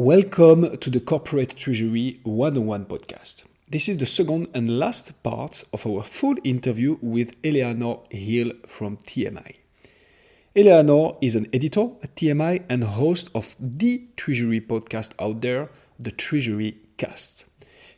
Welcome to the Corporate Treasury 101 podcast. This is the second and last part of our full interview with Eleanor Hill from TMI. Eleanor is an editor at TMI and host of the Treasury podcast out there, the Treasury Cast.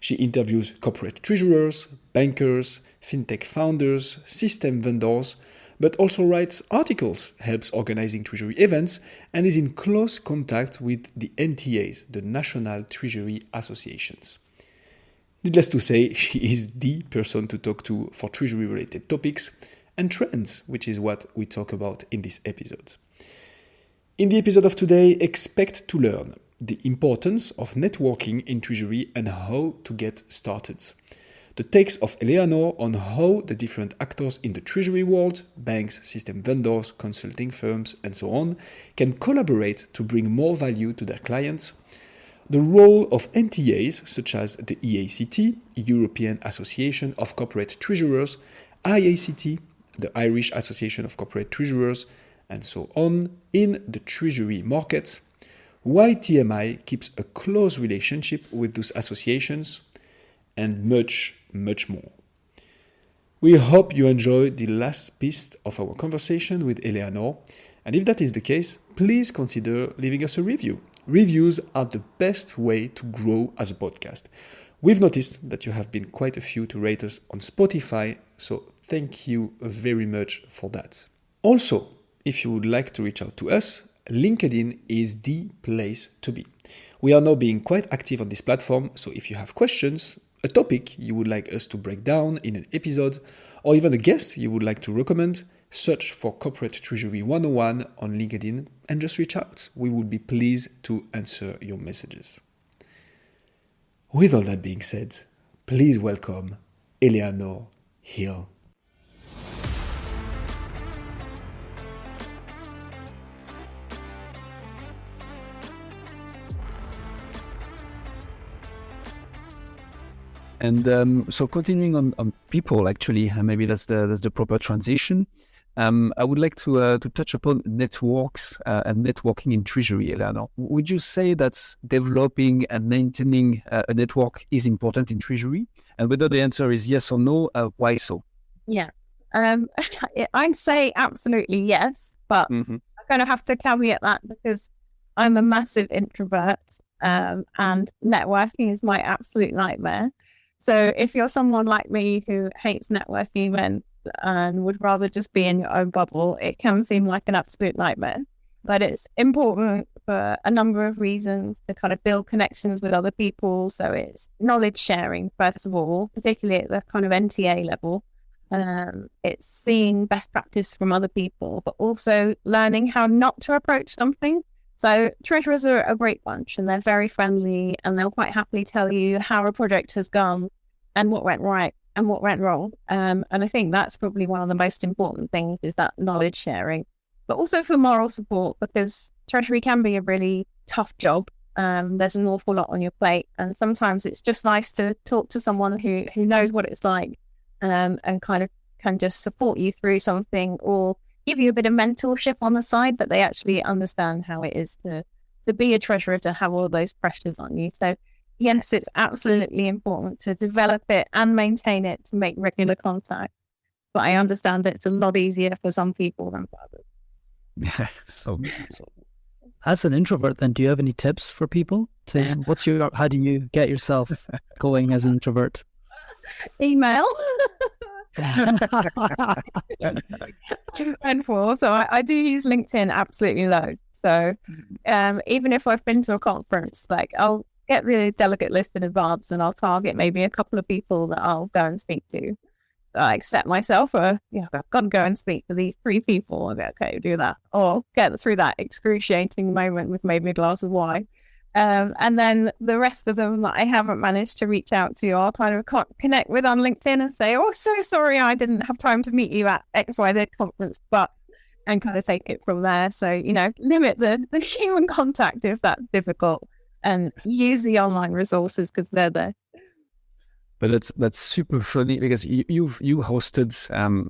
She interviews corporate treasurers, bankers, fintech founders, system vendors, but also writes articles, helps organizing treasury events, and is in close contact with the NTAs, the National Treasury Associations. Needless to say, she is the person to talk to for treasury-related topics and trends, which is what we talk about in this episode. In the episode of today, expect to learn the importance of networking in treasury and how to get started. The takes of Eleanor on how the different actors in the treasury world, banks, system vendors, consulting firms, and so on, can collaborate to bring more value to their clients. The role of NTAs, such as the EACT, European Association of Corporate Treasurers, IACT, the Irish Association of Corporate Treasurers, and so on, in the treasury markets. Why TMI keeps a close relationship with those associations, and much more. We hope you enjoyed the last piece of our conversation with Eleanor, and if that is the case, please consider leaving us a review. Reviews are the best way to grow as a podcast. We've noticed that you have been quite a few to rate us on Spotify, so thank you very much for that. Also, if you would like to reach out to us, LinkedIn is the place to be. We are now being quite active on this platform, so if you have questions, a topic you would like us to break down in an episode, or even a guest you would like to recommend, search for Corporate Treasury 101 on LinkedIn and just reach out. We would be pleased to answer your messages. With all that being said, please welcome Eleanor Hill. And so continuing on people, actually, maybe that's the proper transition. I would like to touch upon networks and networking in treasury, Eleanor. Would you say that developing and maintaining a network is important in treasury? And whether the answer is yes or no, why so? Yeah, I'd say absolutely yes, but I kind of have to caveat that because I'm a massive introvert and networking is my absolute nightmare. So if you're someone like me who hates networking events and would rather just be in your own bubble, it can seem like an absolute nightmare. But it's important for a number of reasons to kind of build connections with other people. So it's knowledge sharing, first of all, particularly at the kind of NTA level. It's seeing best practice from other people, but also learning how not to approach something. So treasurers are a great bunch and they're very friendly and they'll quite happily tell you how a project has gone and what went right and what went wrong. And I think that's probably one of the most important things is that knowledge sharing, but also for moral support because treasury can be a really tough job. There's an awful lot on your plate and sometimes it's just nice to talk to someone who knows what it's like and kind of can just support you through something or give you a bit of mentorship on the side, but they actually understand how it is to be a treasurer, to have all those pressures on you. So yes, it's absolutely important to develop it and maintain it to make regular contact. But I understand that it's a lot easier for some people than for others. So, as an introvert, then, do you have any tips for people? How do you get yourself going as an introvert? Email. So I do use LinkedIn absolutely loads. So even if I've been to a conference, like I'll get the delegate list in advance and I'll target maybe a couple of people that I'll go and speak to. So I set myself I've got to go and speak to these 3 people. I'll be okay, do that. Or get through that excruciating moment with maybe a glass of wine. And then the rest of them that I haven't managed to reach out to, I'll kind of connect with on LinkedIn and say, oh, so sorry, I didn't have time to meet you at XYZ conference, and kind of take it from there. So, limit the human contact if that's difficult and use the online resources because they're there. But that's super funny because you hosted,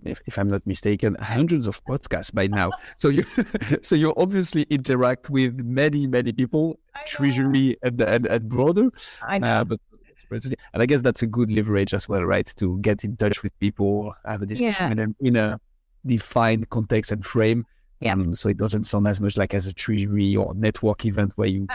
if I'm not mistaken, hundreds of podcasts by now. So you obviously interact with many people, Treasury and broader. I know. And I guess that's a good leverage as well, right? To get in touch with people, have a discussion in a defined context and frame. So it doesn't sound as much like as a Treasury or network event where you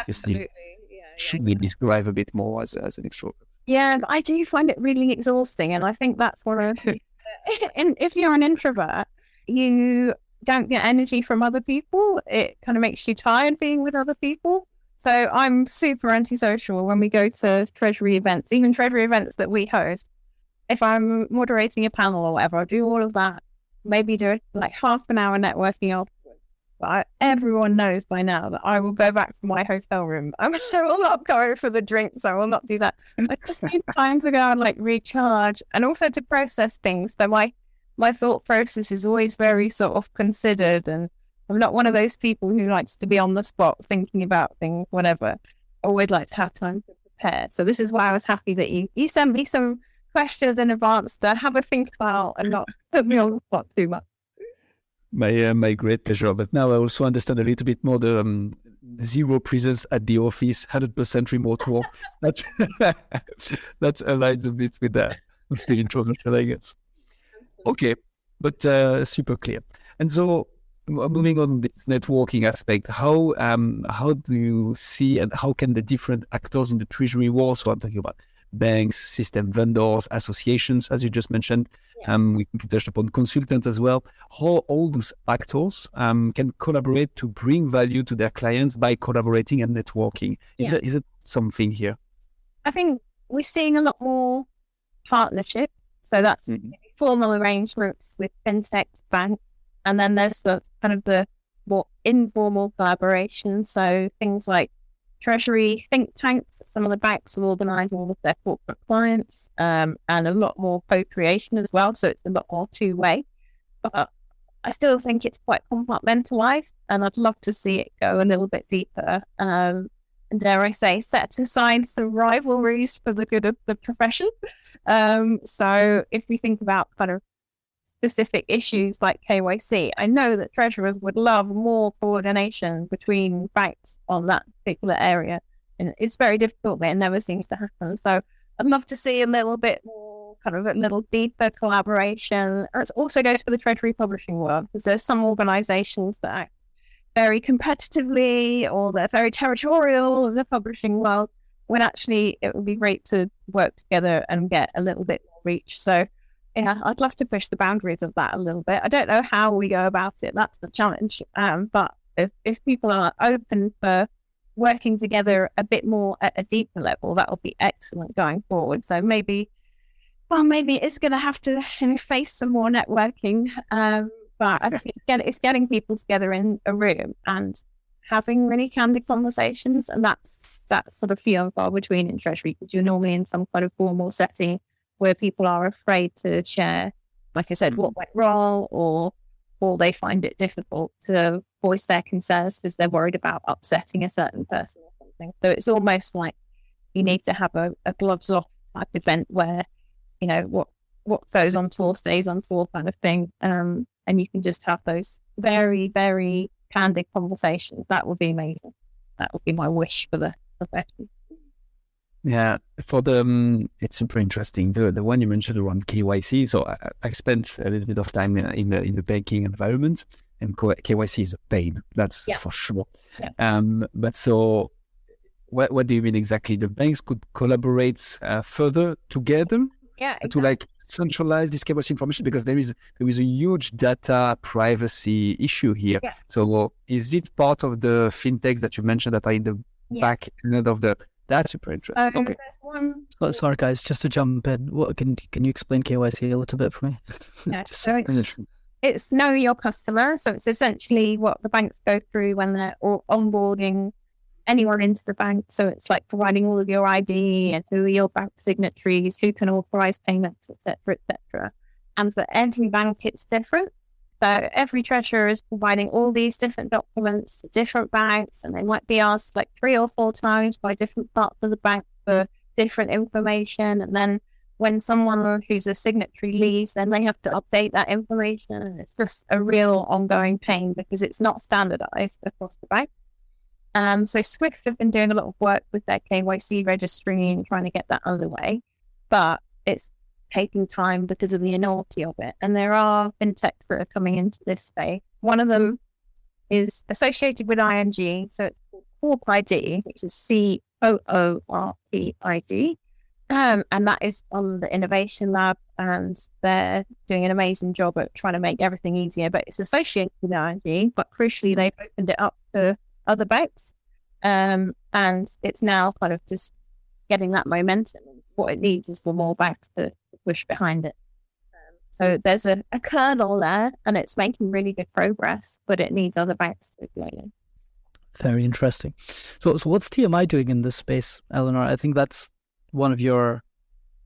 should describe a bit more as an extrovert. Yeah, I do find it really exhausting, and I think that's one of if you're an introvert, you don't get energy from other people. It kind of makes you tired being with other people. So I'm super antisocial when we go to Treasury events, even Treasury events that we host. If I'm moderating a panel or whatever, I'll do all of that, maybe do like half an hour networking afterwards. But everyone knows by now that I will go back to my hotel room. I will not go for the drinks. I will not do that. I just need time to go and like recharge and also to process things. So my thought process is always very sort of considered, and I'm not one of those people who likes to be on the spot thinking about things, whatever. I always like to have time to prepare. So this is why I was happy that you sent me some questions in advance to have a think about and not put me on the spot too much. My great pleasure. But now I also understand a little bit more the zero presence at the office, 100% remote work. That aligns a bit with the introduction, I guess. Okay, but super clear. And so moving on this networking aspect, how do you see and how can the different actors in the Treasury world, so I'm talking about banks, system vendors, associations, as you just mentioned, we touched upon consultants as well, how all those actors can collaborate to bring value to their clients by collaborating and networking. Is it something here? I think we're seeing a lot more partnerships. So that's formal arrangements with Fintech banks. And then there's the kind of the more informal collaboration. So things like Treasury think tanks. Some of the banks will organise all of their corporate clients, and a lot more co-creation as well. So it's a lot more two-way. But I still think it's quite compartmentalised, and I'd love to see it go a little bit deeper. And dare I say, set aside some rivalries for the good of the profession. So if we think about kind of specific issues like KYC, I know that treasurers would love more coordination between banks on that particular area, and it's very difficult, but it never seems to happen. So I'd love to see a little bit more, kind of a little deeper collaboration. And it also goes for the Treasury publishing world, because there's some organizations that act very competitively or they're very territorial in the publishing world, when actually it would be great to work together and get a little bit more reach. So yeah, I'd love to push the boundaries of that a little bit. I don't know how we go about it. That's the challenge. But if people are open for working together a bit more at a deeper level, that will be excellent going forward. So maybe it's going to have to face some more networking. But I think it's getting people together in a room and having really candid conversations. And that's sort of few and far between in Treasury, because you're normally in some kind of formal setting where people are afraid to share, like I said, what went wrong, or they find it difficult to voice their concerns because they're worried about upsetting a certain person or something. So it's almost like you need to have a gloves off type event where, what goes on tour stays on tour kind of thing. And you can just have those very, very candid conversations. That would be amazing. That would be my wish for the profession. Yeah, for it's super interesting. The one you mentioned around KYC. So I spent a little bit of time in the banking environment, and KYC is a pain. That's for sure. Yeah. But so, what do you mean exactly? The banks could collaborate further together, exactly, to like centralize this KYC information, because there is a huge data privacy issue here. Yeah. So is it part of the fintechs that you mentioned that are in the back end of the? That's super interesting. Okay. Sorry, guys, just to jump in. What can you explain KYC a little bit for me? Yeah, so it's know your customer. So it's essentially what the banks go through when they're onboarding anyone into the bank. So it's like providing all of your ID and who are your bank signatories, who can authorize payments, etc., etc. And for every bank, it's different. So every treasurer is providing all these different documents to different banks, and they might be asked like 3 or 4 times by different parts of the bank for different information. And then when someone who's a signatory leaves, then they have to update that information. And it's just a real ongoing pain because it's not standardized across the banks. So Swift have been doing a lot of work with their KYC registry and trying to get that underway, but it's taking time because of the enormity of it. And there are fintechs that are coming into this space. One of them is associated with ING, so it's called Corp-ID, which is COORPID. And that is on the Innovation Lab, and they're doing an amazing job at trying to make everything easier, but it's associated with ING, but crucially, they've opened it up to other banks. And it's now kind of just getting that momentum. What it needs is for more banks to push behind it. So there's a kernel there, and it's making really good progress, but it needs other banks to join in. Very interesting. So what's TMI doing in this space, Eleanor? I think that's one of your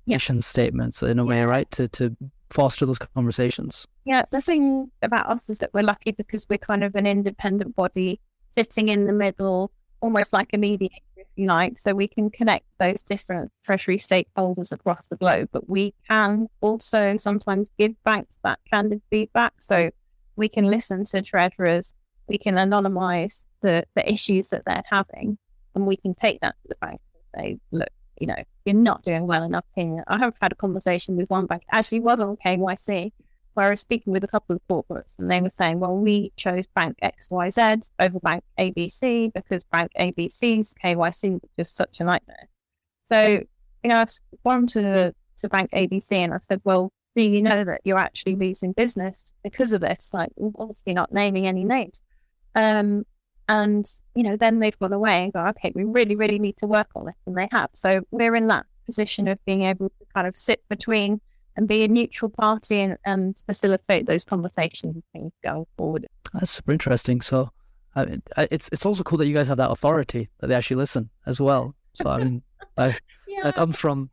mission statements in a way, right? To foster those conversations. Yeah, the thing about us is that we're lucky because we're kind of an independent body sitting in the middle, almost like a mediator, if you like. So we can connect those different Treasury stakeholders across the globe, but we can also sometimes give banks that candid feedback. So we can listen to treasurers, we can anonymize the issues that they're having, and we can take that to the banks and say, look, you're not doing well enough here. I have had a conversation with one bank, actually was on KYC, where I was speaking with a couple of corporates, and they were saying, well, we chose bank XYZ over bank ABC because bank ABC's KYC was just such a nightmare. So, I've gone to bank ABC and I said, well, do you know that you're actually losing business because of this? Like, obviously not naming any names. And, then they've gone away and go, okay, we really, really need to work on this. And they have. So we're in that position of being able to kind of sit between and be a neutral party and facilitate those conversations and things going forward. That's super interesting. So it's also cool that you guys have that authority, that they actually listen as well. So that comes from...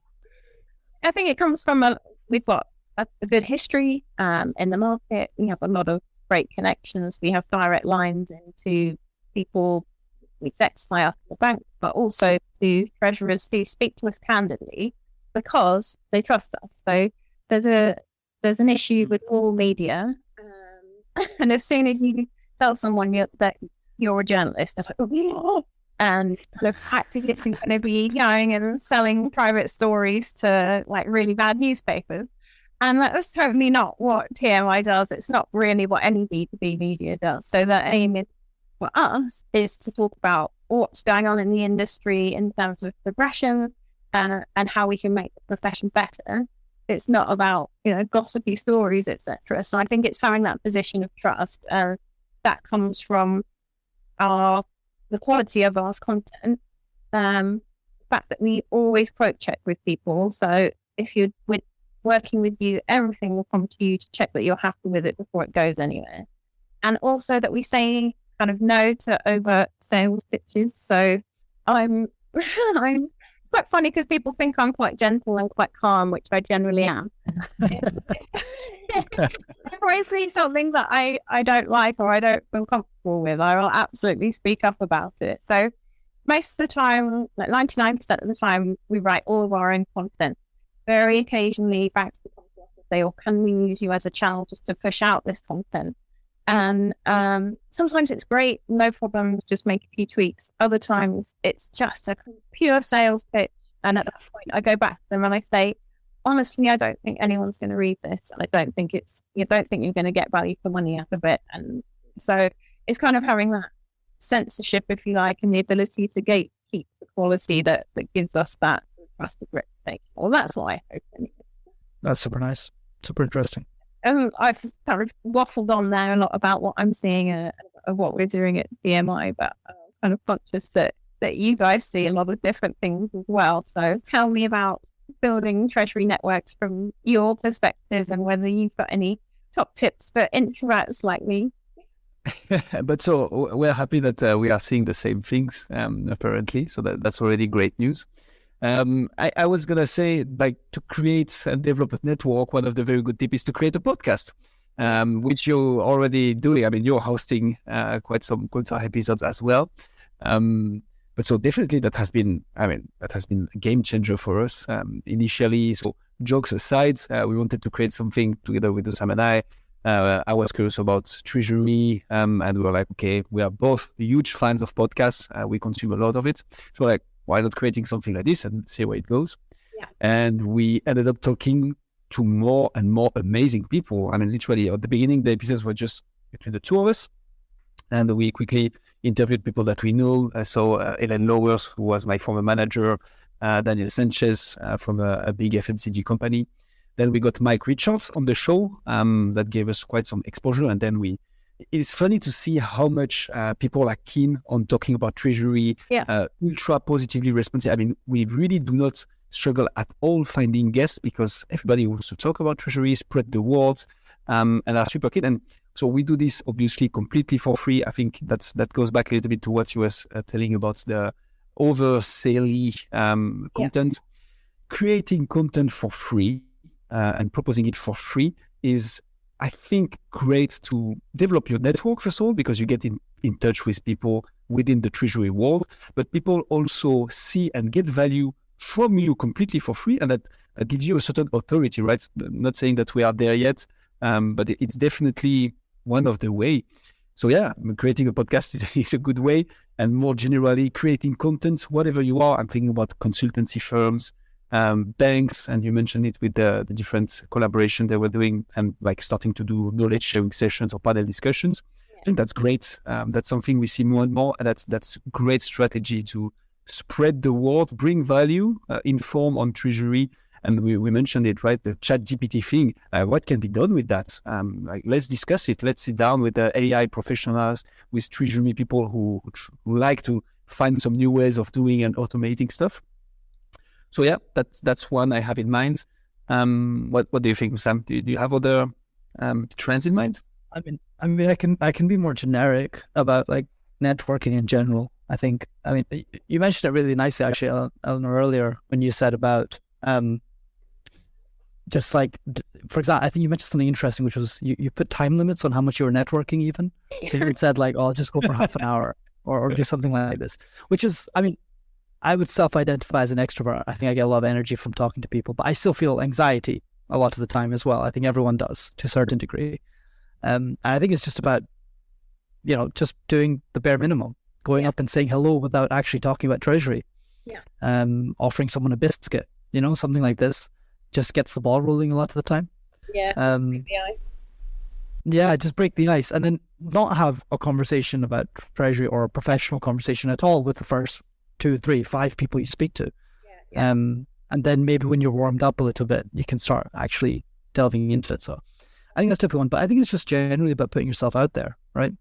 I think it comes from we've got a good history in the market. We have a lot of great connections. We have direct lines into people, execs high up in the bank, but also to treasurers who speak to us candidly because they trust us. So there's an issue with all media, and as soon as you tell someone that you're a journalist, they're like, oh, and they're practically going to be going and selling private stories to like really bad newspapers. And that's totally not what TMI does. It's not really what any B2B media does. So the aim is for us is to talk about what's going on in the industry in terms of progression and how we can make the profession better. It's not about, gossipy stories, etc. So I think it's having that position of trust that comes from the quality of our content. The fact that we always quote check with people. So if you're working with you, everything will come to you to check that you're happy with it before it goes anywhere. And also that we say kind of no to overt sales pitches. So it's quite funny because people think I'm quite gentle and quite calm, which I generally am. If I see something that I don't like or I don't feel comfortable with, I will absolutely speak up about it. So most of the time, like 99% of the time, we write all of our own content. Very occasionally, banks will come to us and say, "Oh, can we use you as a channel just to push out this content?" And sometimes it's great, no problems, just make a few tweaks. Other times it's just a pure sales pitch. And at that point, I go back to them and I say, honestly, I don't think anyone's going to read this. And I don't think you don't think you're going to get value for money out of it. And so it's kind of having that censorship, if you like, and the ability to gatekeep the quality that gives us that trusted reputation. Well, that's what I hope. Anyway. That's super nice. Super interesting. I've kind of waffled on there a lot about what I'm seeing of what we're doing at DMI, but I'm kind of conscious that you guys see a lot of different things as well. So tell me about building treasury networks from your perspective and whether you've got any top tips for introverts like me. But so we're happy that we are seeing the same things, apparently. So that's already great news. I was going to say, like, to create and develop a network, one of the very good tips is to create a podcast, which you're already doing. I mean, you're hosting quite some episodes as well. But so definitely that has been a game changer for us initially. So jokes aside, we wanted to create something together with Osam and I. I was curious about Treasury, and we were like, okay, we are both huge fans of podcasts. We consume a lot of it. So like, why not creating something like this and see where it goes? Yeah. And we ended up talking to more and more amazing people. I mean, literally at the beginning, the episodes were just between the two of us. And we quickly interviewed people that we know. So Ellen Lowers, who was my former manager, Daniel Sanchez from a big FMCG company. Then we got Mike Richards on the show. That gave us quite some exposure. And then it's funny to see how much people are keen on talking about Treasury, ultra positively responsive. I mean, we really do not struggle at all finding guests because everybody wants to talk about Treasury, spread the word, and are super keen. And so we do this obviously completely for free. I think that goes back a little bit to what you was telling about the oversale content. Creating content for free and proposing it for free is, I think, great to develop your network, first of all, because you get in touch with people within the Treasury world, but people also see and get value from you completely for free, and that gives you a certain authority, right? I'm not saying that we are there yet, but it's definitely one of the way. So yeah, creating a podcast is a good way, and more generally, creating content, whatever you are. I'm thinking about consultancy firms, banks, and you mentioned it with the different collaboration they were doing, and like starting to do knowledge sharing sessions or panel discussions. I think that's great. That's something we see more and more, and that's great strategy to spread the word, bring value, inform on Treasury. And we mentioned it, right? The chat GPT thing, what can be done with that? Like, let's discuss it. Let's sit down with the AI professionals, with Treasury people who like to find some new ways of doing and automating stuff. So yeah, that's one I have in mind. What do you think, Sam? Do you have other trends in mind? I mean, I can be more generic about like networking in general. I mean, you mentioned it really nicely, actually, Eleanor, earlier when you said about just like, for example, I think you mentioned something interesting, which was you put time limits on how much you were networking even. So you said like, oh, I'll just go for half an hour or do something like this, which is, I mean, I would self-identify as an extrovert. I think I get a lot of energy from talking to people, but I still feel anxiety a lot of the time as well. I think everyone does to a certain degree. And I think it's just about, just doing the bare minimum, going up and saying hello without actually talking about Treasury. Yeah. Offering someone a biscuit, something like this just gets the ball rolling a lot of the time. Yeah. Break the ice. Yeah, just break the ice, and then not have a conversation about Treasury or a professional conversation at all with the first 2, 3, 5 people you speak to. Yeah. And then maybe when you're warmed up a little bit, you can start actually delving into it. So I think that's definitely one, but I think it's just generally about putting yourself out there, right?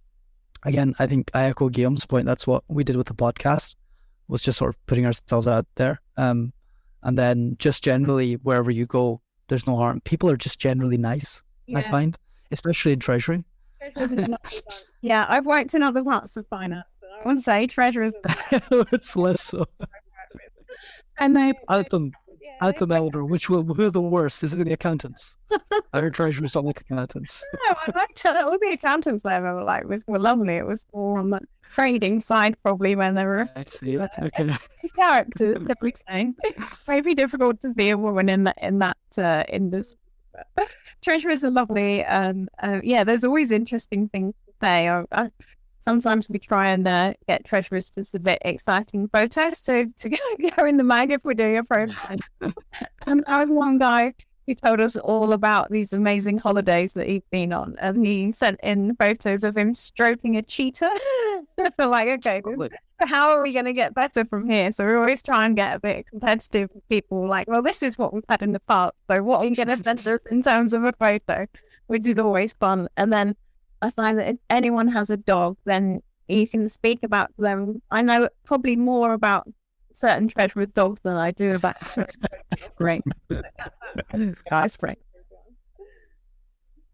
Again, I think I echo Guillaume's point. That's what we did with the podcast, was just sort of putting ourselves out there. And then just generally, wherever you go, there's no harm. People are just generally nice, I find, especially in Treasury. Yeah, I've worked in other parts of finance. I wouldn't say Treasury. It's less so. And they out them, Eleanor, who are the worst? Is it the accountants? I heard Treasury's not like accountants. No, I liked it. All the accountants there were lovely. It was more on the trading side, probably, when they were. I see. Okay. Characters, simply saying. Maybe difficult to be a woman in that industry. Treasurers are lovely. There's always interesting things to say. Sometimes we try and get treasurers to submit exciting photos to go in the mag if we're doing a profile. And I was one guy who told us all about these amazing holidays that he'd been on, and he sent in photos of him stroking a cheetah. We're like, okay, how are we going to get better from here? So we always try and get a bit competitive with people, like, well, this is what we've had in the past, so what are you going to send us in terms of a photo, which is always fun. And then I find that if anyone has a dog, then you can speak about them. I know probably more about certain treasurers' dogs than I do about great guys. But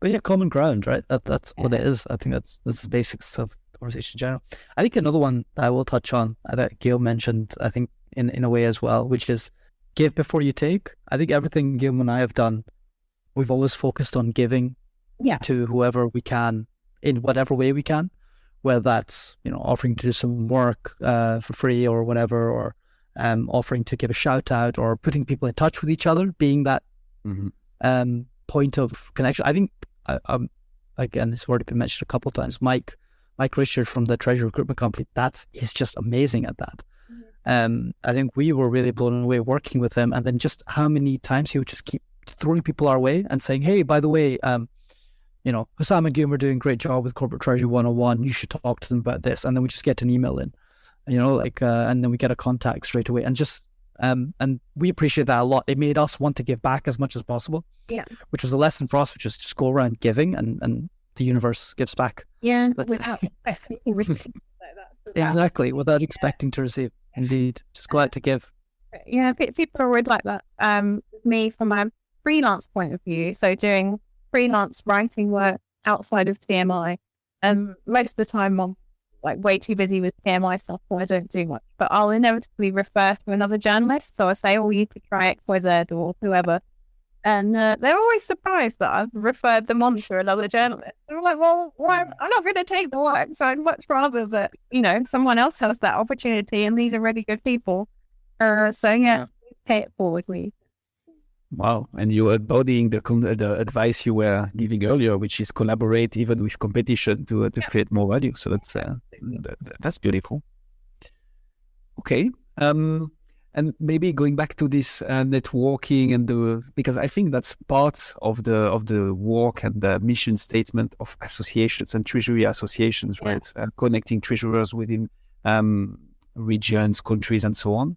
yeah, common ground, right? That's what it is. I think that's the basics of conversation in general. I think another one that I will touch on that Guillaume mentioned, I think in a way as well, which is give before you take. I think everything Guillaume and I have done, we've always focused on giving to whoever we can in whatever way we can, whether that's, offering to do some work for free or whatever, or offering to give a shout out, or putting people in touch with each other, being that point of connection. I think, again, it's already been mentioned a couple of times, Mike Richard from the Treasury Recruitment Company, he's just amazing at that. I think we were really blown away working with him, and then just how many times he would just keep throwing people our way and saying, hey, by the way, Hussam and Guillaume are doing a great job with Corporate Treasury 101. You should talk to them about this. And then we just get an email in, and then we get a contact straight away. And just, and we appreciate that a lot. It made us want to give back as much as possible. Yeah. Which was a lesson for us, which is just go around giving, and the universe gives back. Yeah. Without expecting to receive. Exactly. Without expecting to receive. Indeed. Just go out to give. Yeah. People are always like that. With me, from my freelance point of view, so doing freelance writing work outside of TMI, and most of the time I'm way too busy with TMI stuff, so I don't do much, but I'll inevitably refer to another journalist. So I say, oh, you could try XYZ or whoever, and they're always surprised that I've referred them on to another journalist. I'm like, well, I'm not going to take the work, so I'd much rather that someone else has that opportunity, and these are really good people. So yeah, pay it forward, please. Wow. And you're embodying the advice you were giving earlier, which is collaborate even with competition to create more value. So that's beautiful. Okay. And maybe going back to this networking because I think that's part of the work and the mission statement of associations and treasury associations, right? Connecting treasurers within regions, countries, and so on.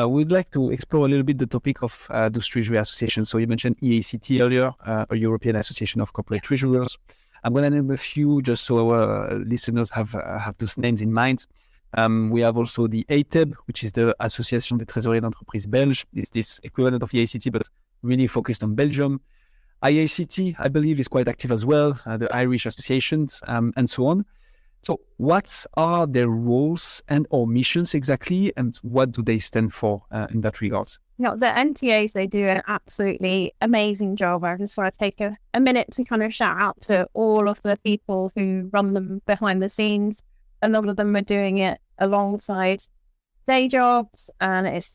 We'd like to explore a little bit the topic of those treasury associations. So you mentioned EACT earlier, a European Association of Corporate Treasurers. I'm going to name a few just so our listeners have those names in mind. We have also the ATEB, which is the Association des Trésoriers d'Entreprise Belge. It's this equivalent of EACT, but really focused on Belgium. IACT, I believe, is quite active as well, the Irish associations, and so on. So what are their roles and/or missions exactly, and what do they stand for in that regard? The NTAs, they do an absolutely amazing job. I just want to take a minute to kind of shout out to all of the people who run them behind the scenes. A lot of them are doing it alongside day jobs, and it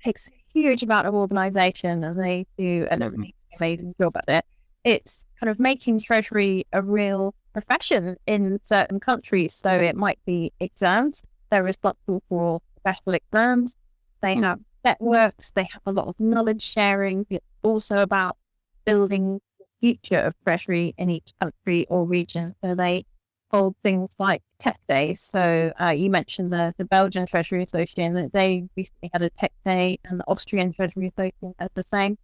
takes a huge amount of organisation, and they do an amazing job at it. It's kind of making Treasury a real profession in certain countries. So it might be exams. They're responsible for special exams. They have networks. They have a lot of knowledge sharing. It's also about building the future of Treasury in each country or region. So they hold things like tech days. So you mentioned the Belgian Treasury Association. They recently had a tech day, and the Austrian Treasury Association has the same.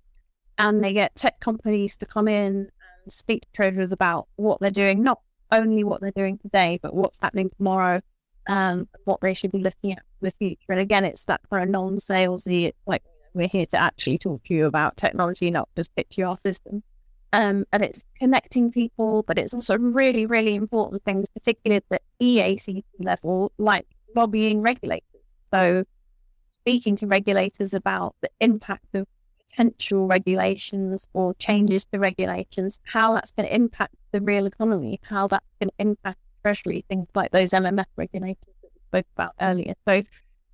And they get tech companies to come in and speak to treasurers about what they're doing, not only what they're doing today, but what's happening tomorrow, what they should be looking at for the future. And again, it's that kind of non-salesy. It's like, we're here to actually talk to you about technology, not just pitch you our system. And it's connecting people, but it's also really, really important things, particularly at the EACT level, like lobbying regulators. So speaking to regulators about the impact of potential regulations or changes to regulations, how that's going to impact the real economy, how that's going to impact Treasury, things like those MMF regulators that we spoke about earlier. So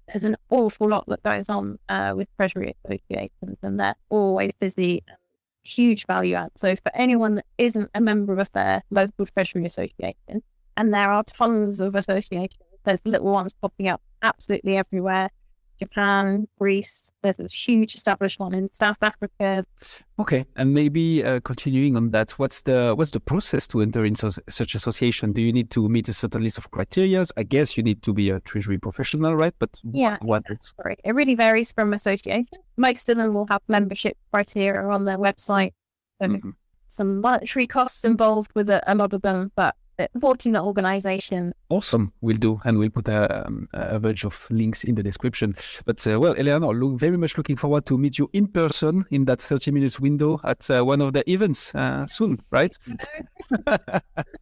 there's an awful lot that goes on with Treasury associations, and they're always busy, and huge value add. So for anyone that isn't a member of their local Treasury association, and there are tons of associations, there's little ones popping up absolutely everywhere. Japan, Greece, there's a huge established one in South Africa. Okay, and maybe continuing on that, what's the process to enter into such association? Do you need to meet a certain list of criteria? I guess you need to be a treasury professional, right? But Sorry, it really varies from association. Most of them will have membership criteria on their website. So some monetary costs involved with a lot of them, but supporting the organization. Awesome, we'll do, and we'll put a bunch of links in the description. But Eleanor, very much looking forward to meet you in person in that 30 minutes window at one of the events soon, right?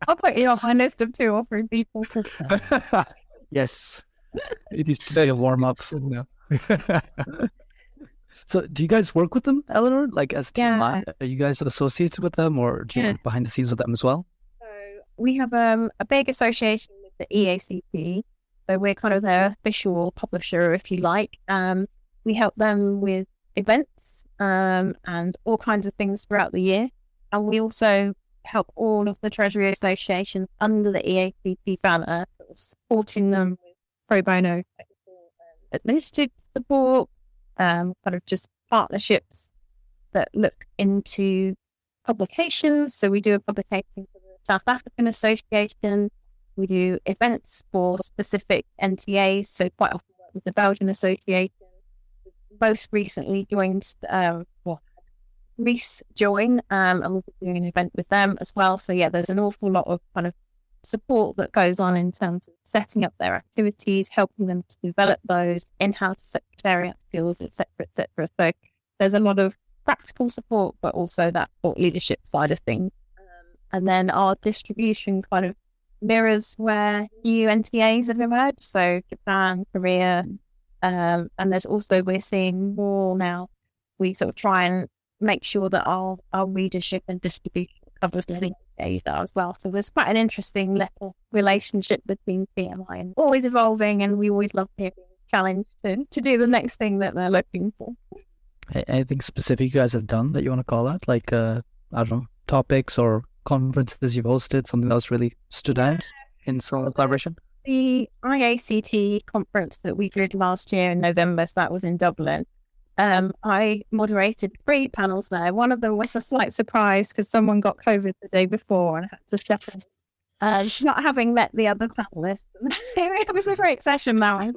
I'll put you on my list of 2 or 3 people. Yes, it is today a warm up. So do you guys work with them, Eleanor? Like as TMI? Are you guys associated with them, or do you work behind the scenes with them as well? We have a big association with the EACT. So we're kind of their official publisher, if you like. We help them with events and all kinds of things throughout the year. And we also help all of the Treasury Associations under the EACT banner, sort of supporting them with pro bono administrative support, kind of just partnerships that look into publications. So we do a publication for the South African Association. We do events for specific NTAs. So quite often work with the Belgian Association. Most recently joined, Greece join, and we'll be doing an event with them as well. So yeah, there's an awful lot of kind of support that goes on in terms of setting up their activities, helping them to develop those in-house secretariat skills, etc., etc. So there's a lot of practical support, but also that thought leadership side of things. And then our distribution kind of mirrors where new NTAs have emerged. So Japan, Korea, and there's also, we're seeing more now. We sort of try and make sure that our readership and distribution covers the Asia as well. So there's quite an interesting little relationship between PMI and always evolving, and we always love being challenged to do the next thing that they're looking for. Anything specific you guys have done that you want to call out? Like, I don't know, topics or conferences you've hosted, something else really stood out in some collaboration? The IACT conference that we did last year in November, so that was in Dublin. I moderated 3 panels there. One of them was a slight surprise because someone got COVID the day before and I had to step in. Not having met the other panelists. It was a great session now,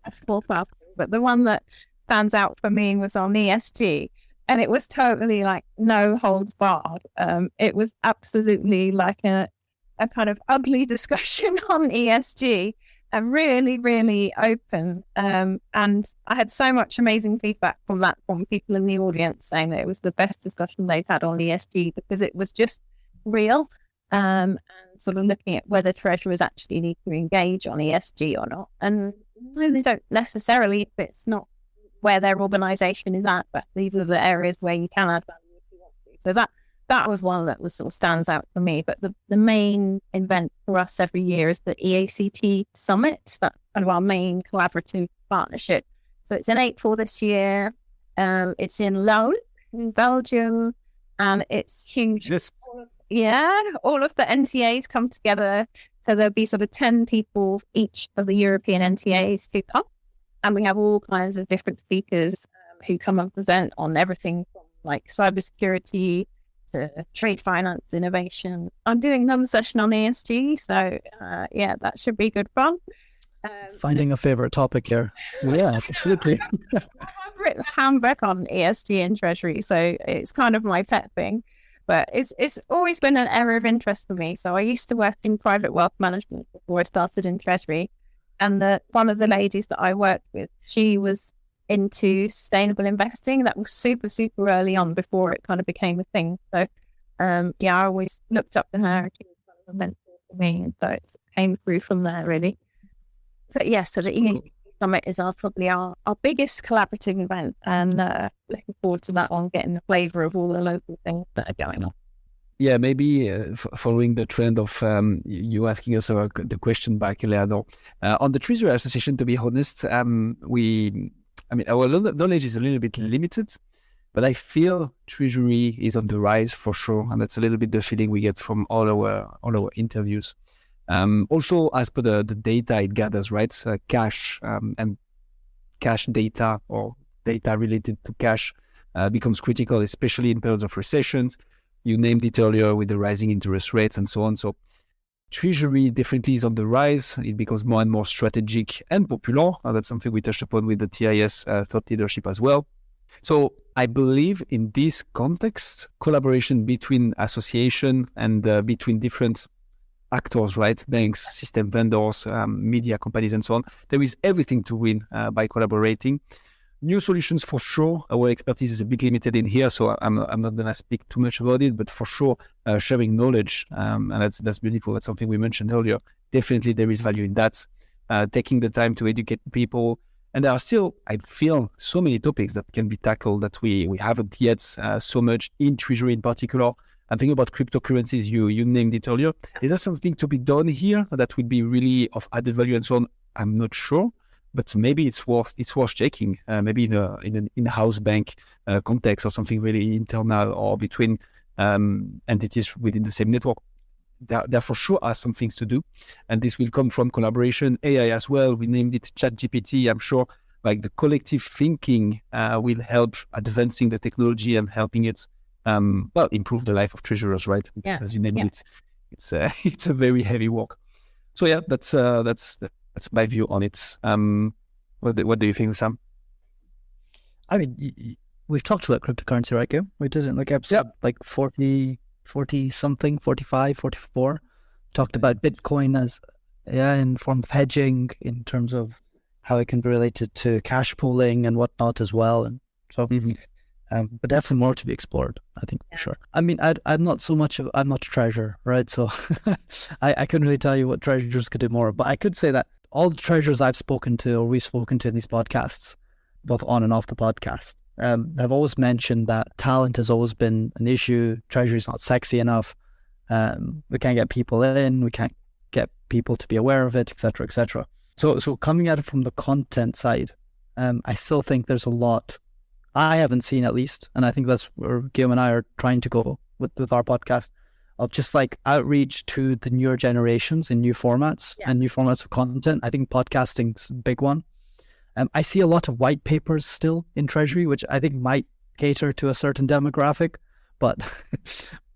but the one that stands out for me was on ESG. And it was totally like no holds barred. It was absolutely like a kind of ugly discussion on ESG. And really, really open. And I had so much amazing feedback from people in the audience saying that it was the best discussion they've had on ESG because it was just real and sort of looking at whether treasurers actually need to engage on ESG or not. And no, they don't necessarily if it's not where their organisation is at, but these are the areas where you can add value if you want to. So that was one that was sort of stands out for me. But the main event for us every year is the EACT Summit. That's kind of our main collaborative partnership. So it's in April this year. It's in Leuven, in Belgium, and it's huge. Yes. All of the NTAs come together. So there'll be sort of 10 people each of the European NTAs who come. And we have all kinds of different speakers who come and present on everything from like cybersecurity to trade finance innovations. I'm doing another session on ESG, so that should be good fun. Finding a favorite topic here. Yeah, absolutely. I have written a handbook on ESG in Treasury, so it's kind of my pet thing. But it's always been an area of interest for me. So I used to work in private wealth management before I started in Treasury, and one of the ladies that I worked with, she was into sustainable investing. That was super, super early on before it kind of became a thing. So, I always looked up to her. She was kind of a mentor for me. And so it came through from there, really. So, so the EACT Summit is probably our biggest collaborative event. And looking forward to that one, getting the flavour of all the local things that are going on. Yeah, maybe following the trend of you asking us the question back, Eleanor. On the Treasury Association, to be honest, our knowledge is a little bit limited, but I feel Treasury is on the rise for sure, and that's a little bit the feeling we get from all our interviews. Also, as per the data it gathers, right? Cash and cash data or data related to cash becomes critical, especially in periods of recessions. You named it earlier with the rising interest rates and so on. So Treasury definitely is on the rise. It becomes more and more strategic and popular. That's something we touched upon with the TIS thought leadership as well. So I believe in this context, collaboration between association and between different actors, right? Banks, system vendors, media companies, and so on. There is everything to win by collaborating. New solutions for sure. Our expertise is a bit limited in here, so I'm not going to speak too much about it, but for sure, sharing knowledge, and that's beautiful. That's something we mentioned earlier. Definitely there is value in that. Taking the time to educate people. And there are still, I feel, so many topics that can be tackled that we haven't yet so much in Treasury in particular. I'm thinking about cryptocurrencies. You named it earlier. Is there something to be done here that would be really of added value and so on? I'm not sure, but maybe it's worth checking. Maybe in an in-house bank context or something really internal or between entities within the same network. There for sure are some things to do, and this will come from collaboration, AI as well. We named it ChatGPT. I'm sure like the collective thinking will help advancing the technology and helping it improve the life of treasurers, right? Because as you named it, it's a very heavy work. So yeah, that's my view on it. What do you think, Sam? I mean, we've talked about cryptocurrency, right, Gil? We did it like episode like 40 something, 45, 44. Talked about Bitcoin as, in form of hedging in terms of how it can be related to cash pooling and whatnot as well. And so, but definitely more to be explored, I think, for sure. I mean, I'm not a treasurer, right? So I couldn't really tell you what treasurers could do more, but I could say that all the treasurers I've spoken to or we've spoken to in these podcasts, both on and off the podcast, I've always mentioned that talent has always been an issue. Treasury's not sexy enough. We can't get people in. We can't get people to be aware of it, etc., etc. So coming at it from the content side, I still think there's a lot I haven't seen, at least, and I think that's where Guillaume and I are trying to go with our podcast, of just like outreach to the newer generations in new formats and new formats of content. I think podcasting's a big one. I see a lot of white papers still in Treasury, which I think might cater to a certain demographic, but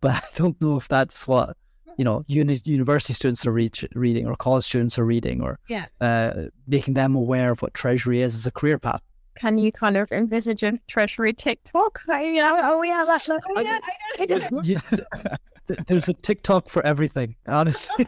I don't know if that's what university students are reading or college students are reading, or making them aware of what Treasury is as a career path. Can you kind of envisage a Treasury TikTok? There's a TikTok for everything, honestly.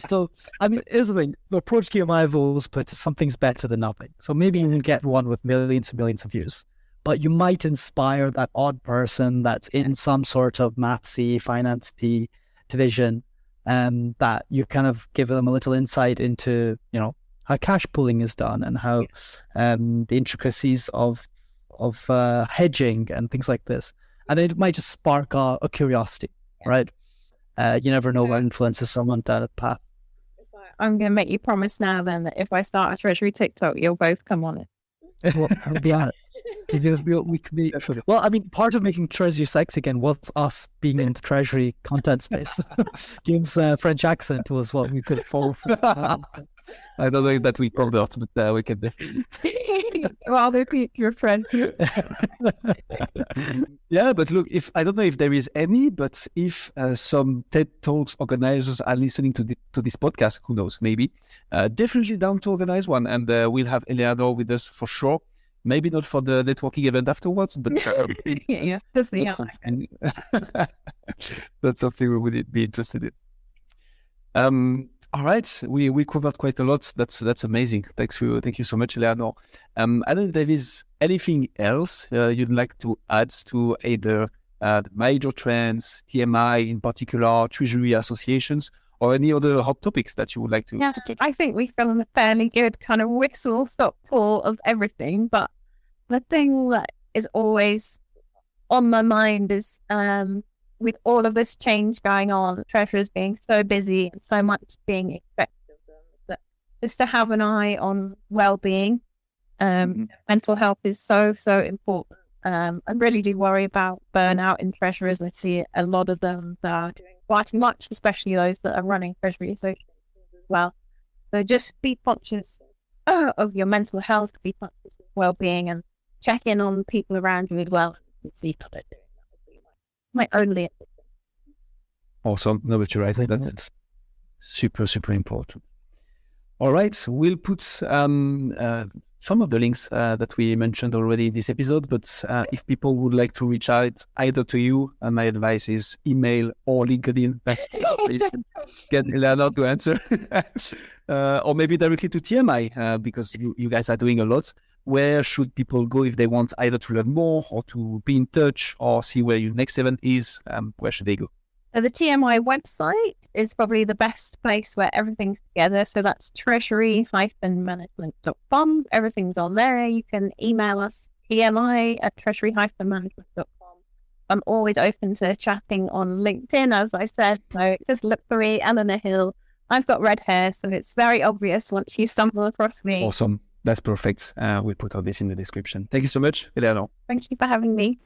So, I mean, here's the thing. The approach Guillaume and I have always put is something's better than nothing. So maybe you can get one with millions and millions of views, but you might inspire that odd person that's in some sort of mathsy, finance-y division, that you kind of give them a little insight into, how cash pooling is done and how the intricacies of hedging and things like this. And it might just spark a curiosity, right? You never know what influences someone down a path. I'm going to make you promise now then that if I start a Treasury TikTok, you'll both come on it. Well, I'll be on it. We could be. Well, I mean, part of making Treasury sexy again was us being in the Treasury content space. Guillaume's French accent was what we could fall for. I don't know if that we convert, but we can. Well, repeat your friend. Yeah, but look, I don't know if there is any, but if some TED Talks organizers are listening to this podcast, who knows, maybe, definitely down to organize one, and we'll have Eleanor with us for sure. Maybe not for the networking event afterwards, but that's something we would be interested in. All right, we covered quite a lot. That's amazing. Thank you so much, Eleanor. I don't know if there is anything else you'd like to add to either the major trends, TMI in particular, Treasury associations, or any other hot topics that you would like to? Yeah, I think we've done a fairly good kind of whistle-stop tour of everything, but the thing that is always on my mind is with all of this change going on, treasurers being so busy and so much being expected of them, that just to have an eye on well-being, mental health is so important. I really do worry about burnout in treasurers. I see a lot of them that are doing quite much, especially those that are running Treasury Associations as well. So just be conscious of your mental health, be conscious of well-being, and check in on people around you as well and see how they're doing. That would be my only advice. Awesome. No, but you're right. That's super, super important. All right. We'll put some of the links that we mentioned already in this episode, but if people would like to reach out either to you, my advice is email or LinkedIn. Get Eleanor to answer. Or maybe directly to TMI, because you guys are doing a lot. Where should people go if they want either to learn more or to be in touch or see where your next event is? Where should they go? So the TMI website is probably the best place where everything's together. So that's treasury-management.com. Everything's on there. You can email us, TMI@treasury-management.com. I'm always open to chatting on LinkedIn, as I said. So just look for me, Eleanor Hill. I've got red hair, so it's very obvious once you stumble across me. Awesome. That's perfect. We'll put all this in the description. Thank you so much, Eleanor. Thank you for having me.